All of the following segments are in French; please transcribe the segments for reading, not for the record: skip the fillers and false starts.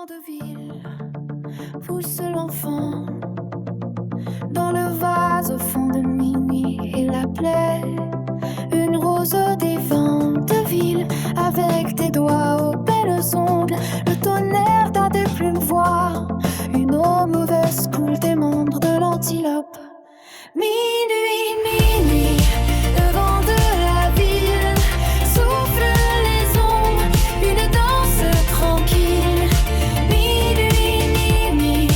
vent de ville pousse l'enfant dans le vase au fond de minuit et la plaie. Une rose des vents de ville avec tes doigts aux belles ongles. Le tonnerre dans tes plumes voix. Une eau mauvaise coule des membres de l'antilope. Minuit, minuit, le vent de la ville souffle les ombres, une danse tranquille. Minuit, minuit,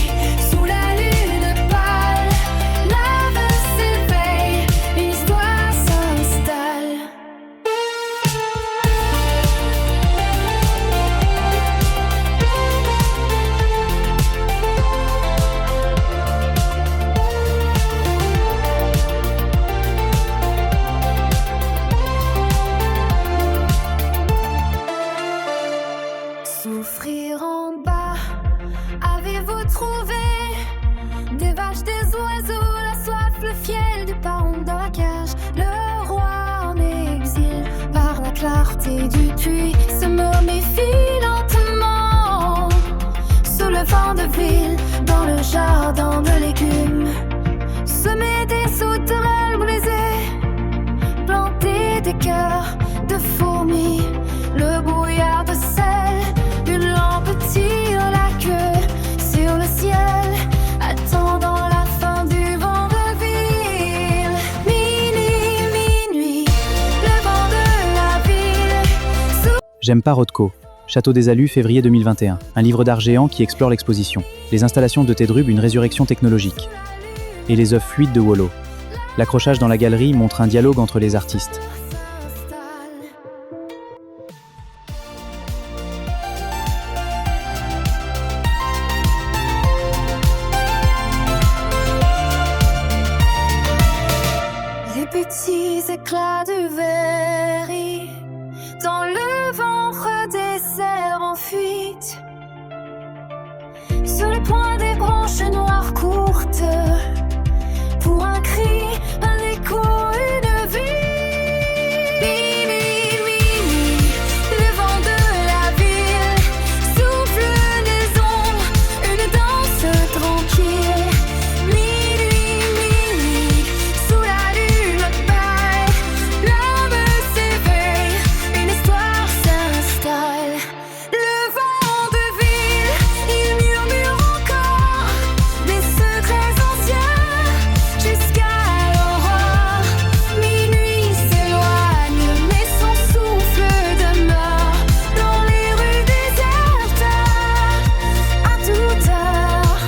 sous la lune pâle, l'âme s'éveille, l'histoire s'installe. Souffrir en bas, avez-vous trouvé des vaches, des oiseaux, la soif, le fiel du paon dans la cage? Le roi en exil, par la clarté du puits, se momifie lentement sous le vent de ville, dans le jardin de légumes. Semer des sauterelles brisées, planter des cœurs de fourmis, le brouillard de sel. Une lampe tire la queue sur le ciel, attendant la fin du vent de ville. Minuit, minuit, le vent de la ville. J'aime pas Rothko. Château des Alus, février 2021. Un livre d'art géant qui explore l'exposition. Les installations de Tedrub, une résurrection technologique. Et les œuvres fluides de Wolo. L'accrochage dans la galerie montre un dialogue entre les artistes. Les petits éclats du verre dans le ventre des cerfs en fuite, sur le point des branches noires courtes, pour un cri, un écho, une vie. Minuit, minuit, le vent de la ville souffle des ombres, une danse tranquille. Minuit, minuit, sous la lune pâle, l'âme s'éveille, une histoire s'installe. Le vent de ville, il murmure encore des secrets anciens jusqu'à l'aurore. Minuit s'éloigne, mais son souffle demeure dans les rues désertes à toute heure.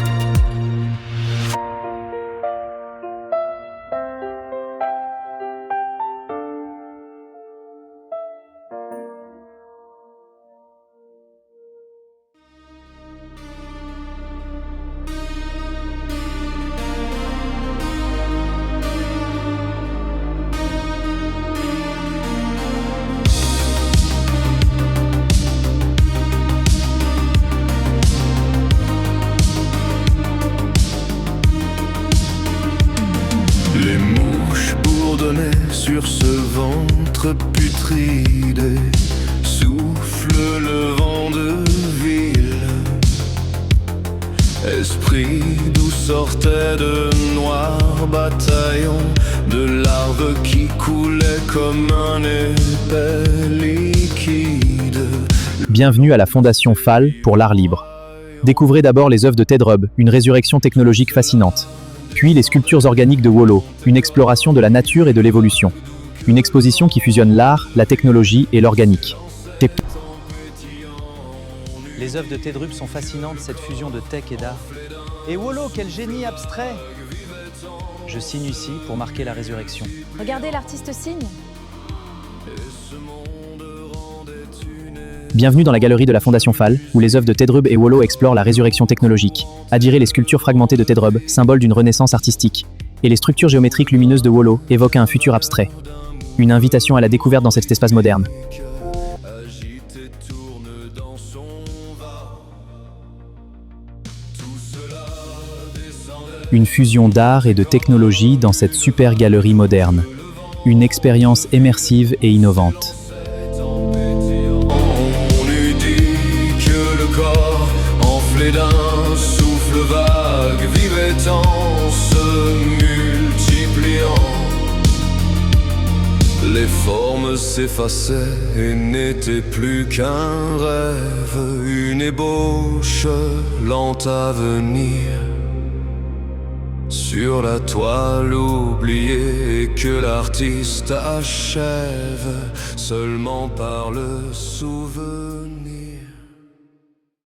Les mouches bourdonnaient sur ce ventre putride. Souffle le vent de ville. Esprit d'où sortaient de noirs bataillons de larves qui coulaient comme un épais liquide. Bienvenue à la Fondation FAL pour l'art libre. Découvrez d'abord les œuvres de Tedrub, une résurrection technologique fascinante. Puis les sculptures organiques de Wolo, une exploration de la nature et de l'évolution. Une exposition qui fusionne l'art, la technologie et l'organique. Les œuvres de Tedrub sont fascinantes, cette fusion de tech et d'art. Et Wolo, quel génie abstrait! Je signe ici pour marquer la résurrection. Regardez, l'artiste signe. Bienvenue dans la galerie de la Fondation FAL, où les œuvres de Tedrub et Wolo explorent la résurrection technologique. Admirez les sculptures fragmentées de Tedrub, symbole d'une renaissance artistique. Et les structures géométriques lumineuses de Wolo évoquent un futur abstrait. Une invitation à la découverte dans cet espace moderne. Une fusion d'art et de technologie dans cette super galerie moderne. Une expérience immersive et innovante. On eût dit que le corps en souffler d'un souffle vague, vivait en se multipliant. Les formes s'effaçaient et n'étaient plus qu'un rêve, une ébauche lente à venir. Sur la toile oubliée que l'artiste achève seulement par le souvenir.